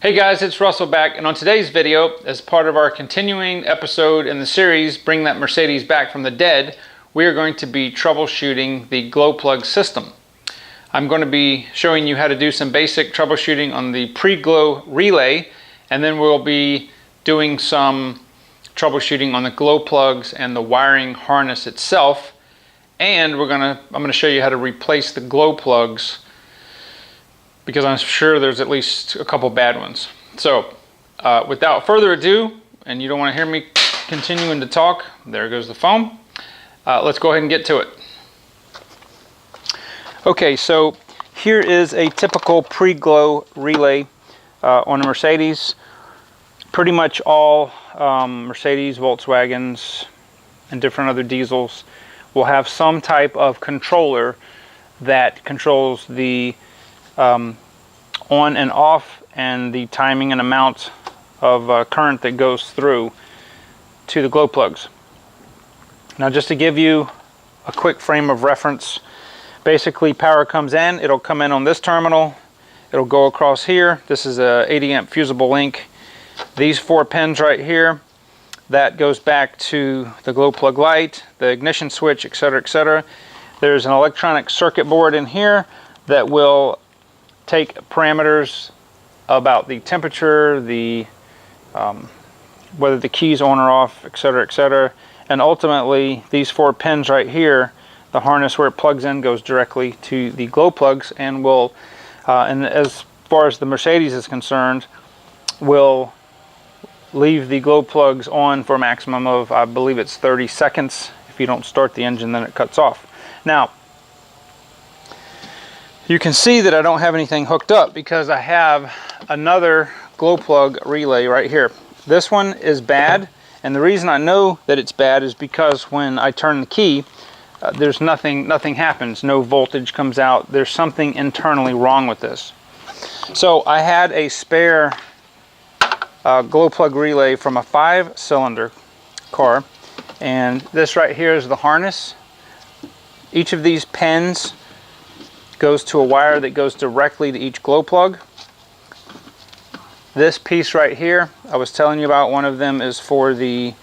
Hey guys, it's Russell back, and on today's video, as part of our continuing episode in the series, Bring That Mercedes Back from the Dead, we are going to be troubleshooting the glow plug system. I'm going to be showing you how to do some basic troubleshooting on the pre-glow relay, and then we'll be doing some troubleshooting on the glow plugs and the wiring harness itself, and I'm going to show you how to replace the glow plugs, because I'm sure there's at least a couple bad ones. So without further ado, and you don't want to hear me continuing to talk, there goes the phone. Let's go ahead and get to it. Okay, so here is a typical pre-glow relay on a Mercedes. Pretty much all Mercedes, Volkswagens, and different other diesels will have some type of controller that controls the on and off and the timing and amount of current that goes through to the glow plugs. Now, just to give you a quick frame of reference, basically power comes in, it'll come in on this terminal, it'll go across here. This is a 80 amp fusible link. These 4 pins right here, that goes back to the glow plug light, the ignition switch, etc., etc. There's an electronic circuit board in here that will take parameters about the temperature, the whether the key's on or off, etc., etc. And ultimately, these 4 pins right here, the harness where it plugs in goes directly to the glow plugs, and will, and as far as the Mercedes is concerned, will leave the glow plugs on for a maximum of, I believe it's 30 seconds. If you don't start the engine, then it cuts off. Now, you can see that I don't have anything hooked up because I have another glow plug relay right here. This one is bad, and the reason I know that it's bad is because when I turn the key, there's nothing happens. No voltage comes out. There's something internally wrong with this. So I had a spare glow plug relay from a 5-cylinder car, and this right here is the harness. Each of these pins goes to a wire that goes directly to each glow plug. This piece right here, I was telling you about, one of them is for the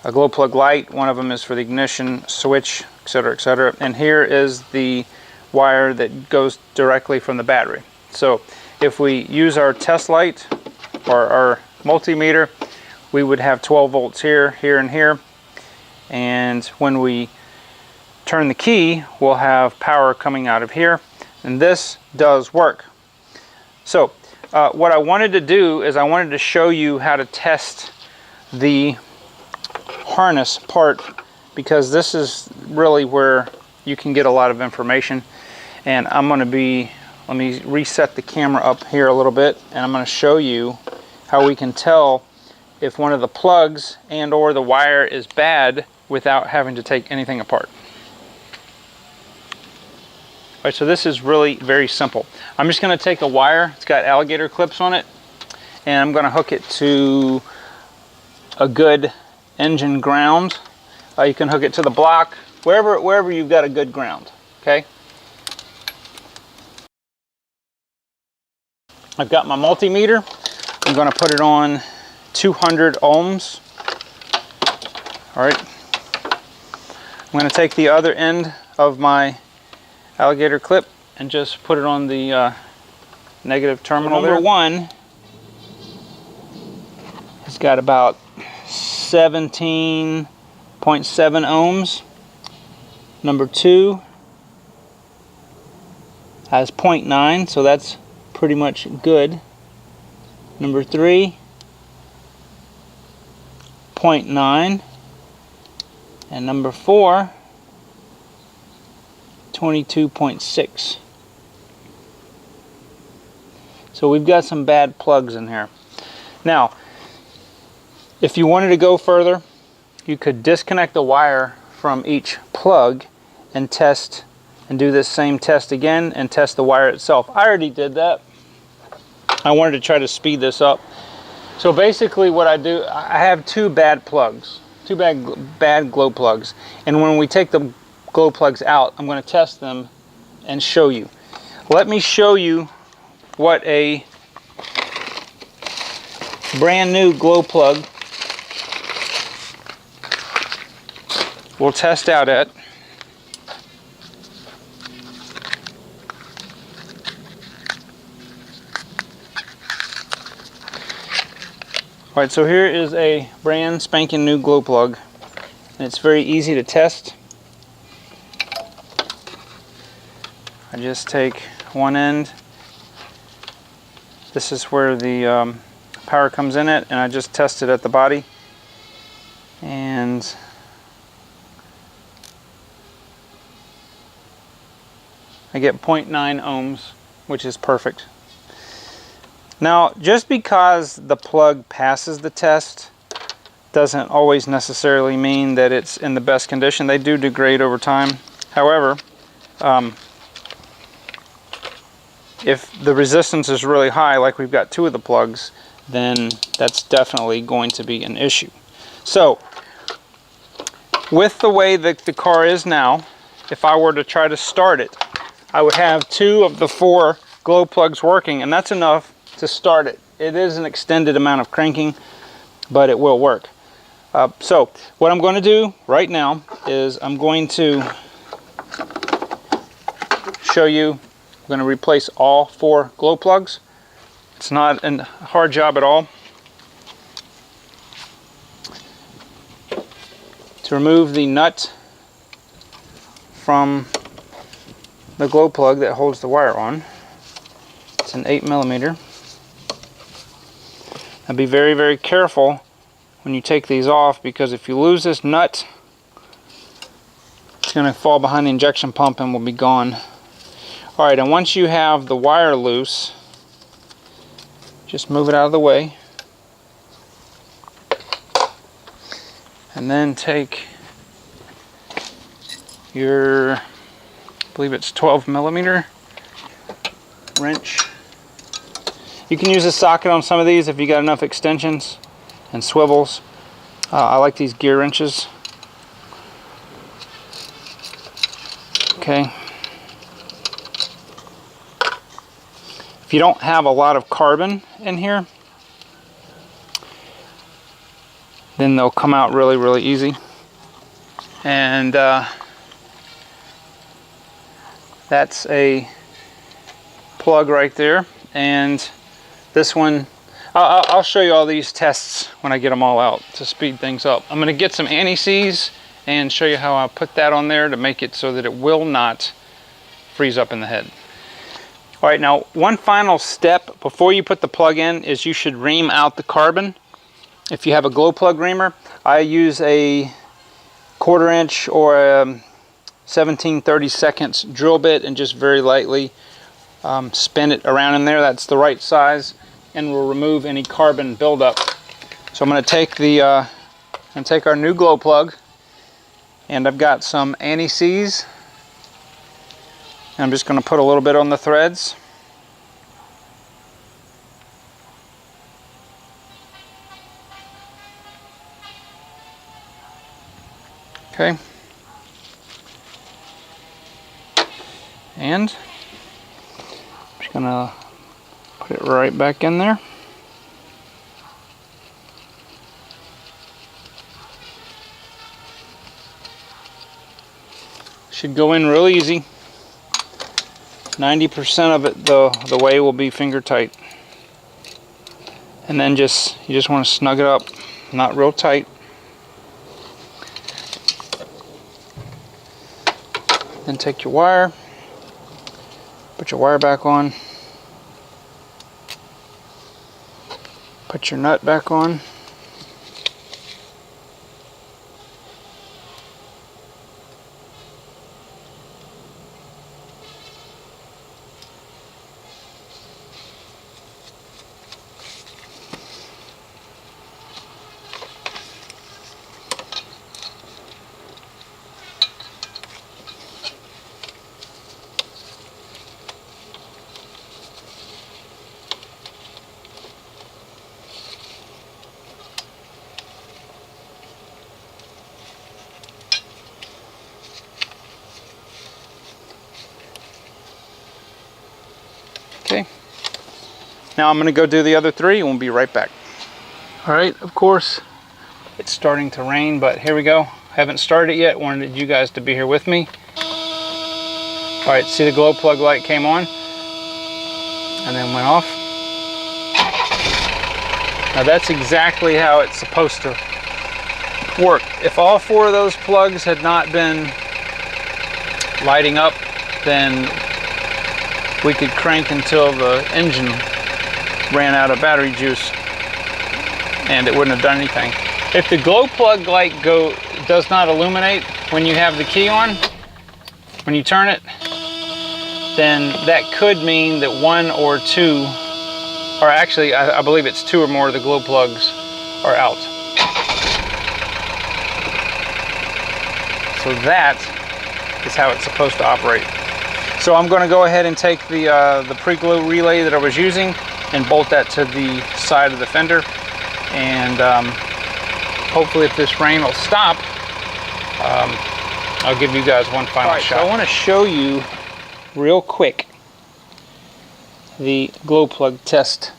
glow plug light, one of them is for the ignition switch, etc., etc. And here is the wire that goes directly from the battery. So if we use our test light or our multimeter, we would have 12 volts here, here, and here. And when we turn the key, we'll have power coming out of here. And this does work. So what I wanted to do is I wanted to show you how to test the harness part, because this is really where you can get a lot of information. And I'm going to be, let me reset the camera up here a little bit, and I'm going to show you how we can tell if one of the plugs and or the wire is bad without having to take anything apart. Alright, so this is really very simple. I'm just going to take a wire, it's got alligator clips on it, and I'm going to hook it to a good engine ground. You can hook it to the block, wherever you've got a good ground. Okay. I've got my multimeter. I'm going to put it on 200 ohms. Alright. I'm going to take the other end of my alligator clip and just put it on the negative terminal. Number 1 has got about 17.7 ohms. Number 2 has 0.9, so that's pretty much good. Number 3, 0.9, and number 4, 22.6. So we've got some bad plugs in here. Now, if you wanted to go further, you could disconnect the wire from each plug and test and do this same test again and test the wire itself. I already did that. I wanted to try to speed this up. So basically what I do, I have 2 bad plugs, 2 bad glow plugs, and when we take the glow plugs out, I'm going to test them and show you. Let me show you what a brand new glow plug we'll test out at. Alright, so here is a brand spanking new glow plug, and it's very easy to test. I just take one end. This is where the power comes in it, and I just test it at the body. And I get 0.9 ohms, which is perfect. Now, just because the plug passes the test doesn't always necessarily mean that it's in the best condition. They do degrade over time. However, if the resistance is really high, like we've got two of the plugs, then that's definitely going to be an issue. So, with the way that the car is now, if I were to try to start it, I would have 2 of the 4 glow plugs working, and that's enough to start it. It is an extended amount of cranking, but it will work. So what I'm going to do right now is I'm going to show you. I'm going to replace all 4 glow plugs. It's not a hard job at all. To remove the nut from the glow plug that holds the wire on. It's an 8mm. Now be very, very careful when you take these off, because if you lose this nut, it's going to fall behind the injection pump and will be gone. Alright, and once you have the wire loose, just move it out of the way. And then take your, I believe it's 12mm wrench. You can use a socket on some of these if you got enough extensions and swivels. I like these gear wrenches. Okay. If you don't have a lot of carbon in here, then they'll come out really, really easy. And that's a plug right there. And this one, I'll show you all these tests when I get them all out to speed things up. I'm going to get some anti-seize and show you how I put that on there to make it so that it will not freeze up in the head. Alright, now one final step before you put the plug in is you should ream out the carbon. If you have a glow plug reamer, I use a 1/4 inch or a 17/32 drill bit and just very lightly spin it around in there. That's the right size and will remove any carbon buildup. So I'm going to take our new glow plug, and I've got some anti-seize. I'm just going to put a little bit on the threads. Okay. And I'm just going to put it right back in there. Should go in real easy. 90% of it the way will be finger tight. And then you just want to snug it up, not real tight. Then take your wire, put your wire back on, put your nut back on. Okay. Now I'm going to go do the other 3 and we'll be right back. Alright, of course, it's starting to rain, but here we go. Haven't started it yet. Wanted you guys to be here with me. Alright, see the glow plug light came on and then went off. Now that's exactly how it's supposed to work. If all four of those plugs had not been lighting up, then we could crank until the engine ran out of battery juice and it wouldn't have done anything. If the glow plug light does not illuminate when you have the key on, when you turn it, then that could mean that one or two, or actually I believe it's two or more of the glow plugs are out. So that is how it's supposed to operate. So I'm going to go ahead and take the pre-glow relay that I was using and bolt that to the side of the fender, and hopefully if this rain will stop, I'll give you guys one final shot. So I want to show you real quick the glow plug test.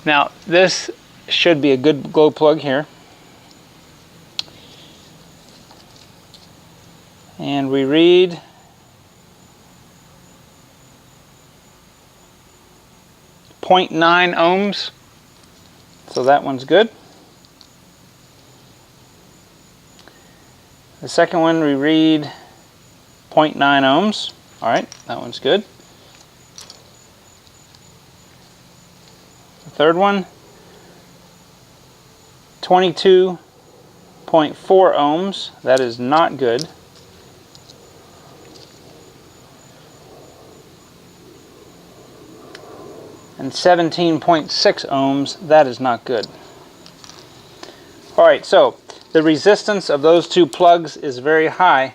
Now this should be a good glow plug here, and we read 0.9 ohms, so that one's good. The second one we read 0.9 ohms. All right, that one's good. The third one, 22.4 ohms. That is not good. And 17.6 ohms. That is not good. All right, so the resistance of those two plugs is very high.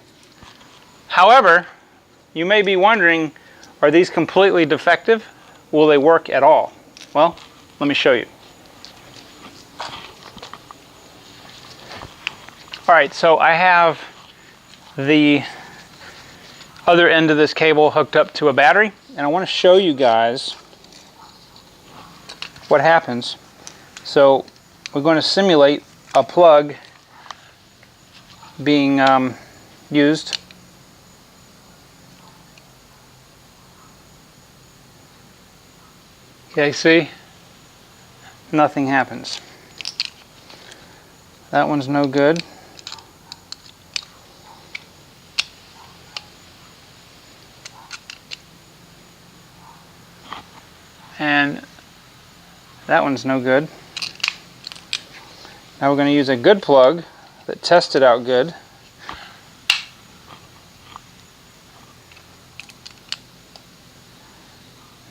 However, you may be wondering, are these completely defective? Will they work at all? Well, let me show you. All right, so I have the other end of this cable hooked up to a battery, and I want to show you guys what happens. So we're going to simulate a plug being used. Okay, see? Nothing happens. That one's no good. And that one's no good. Now we're going to use a good plug that tested out good.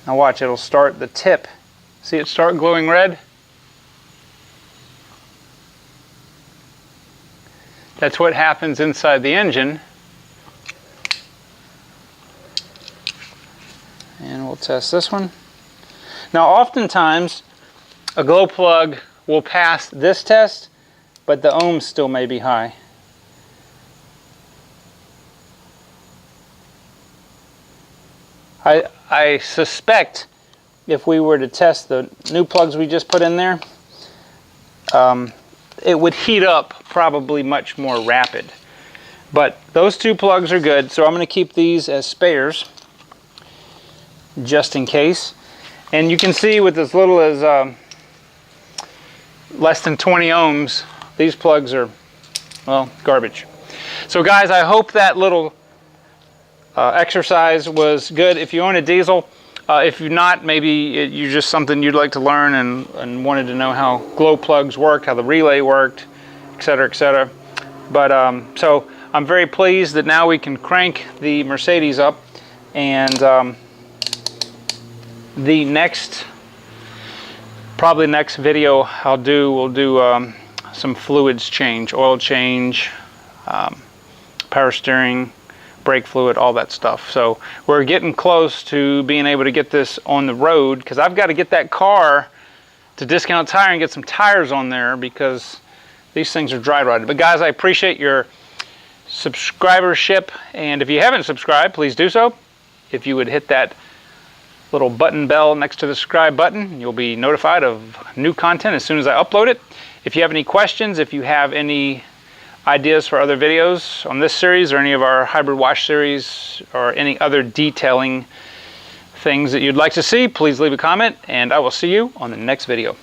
Now watch, it'll start the tip. See it start glowing red? That's what happens inside the engine. And we'll test this one. Now oftentimes a glow plug will pass this test, but the ohms still may be high. I suspect if we were to test the new plugs we just put in there, it would heat up probably much more rapid. But those two plugs are good, so I'm going to keep these as spares just in case. And you can see with as little as less than 20 ohms, these plugs are, well, garbage. So guys, I hope that little exercise was good. If you own a diesel, if you're not, maybe you're just something you'd like to learn and wanted to know how glow plugs worked, how the relay worked, etc., etc. But so I'm very pleased that now we can crank the Mercedes up, and the next, probably next video we'll do some fluids change, oil change, power steering, brake fluid, all that stuff. So we're getting close to being able to get this on the road, because I've got to get that car to Discount Tire and get some tires on there, because these things are dry rotted. But guys, I appreciate your subscribership, and if you haven't subscribed, please do so. If you would hit that little button bell next to the subscribe button. You'll be notified of new content as soon as I upload it. If you have any questions, if you have any ideas for other videos on this series or any of our hybrid wash series or any other detailing things that you'd like to see, please leave a comment and I will see you on the next video.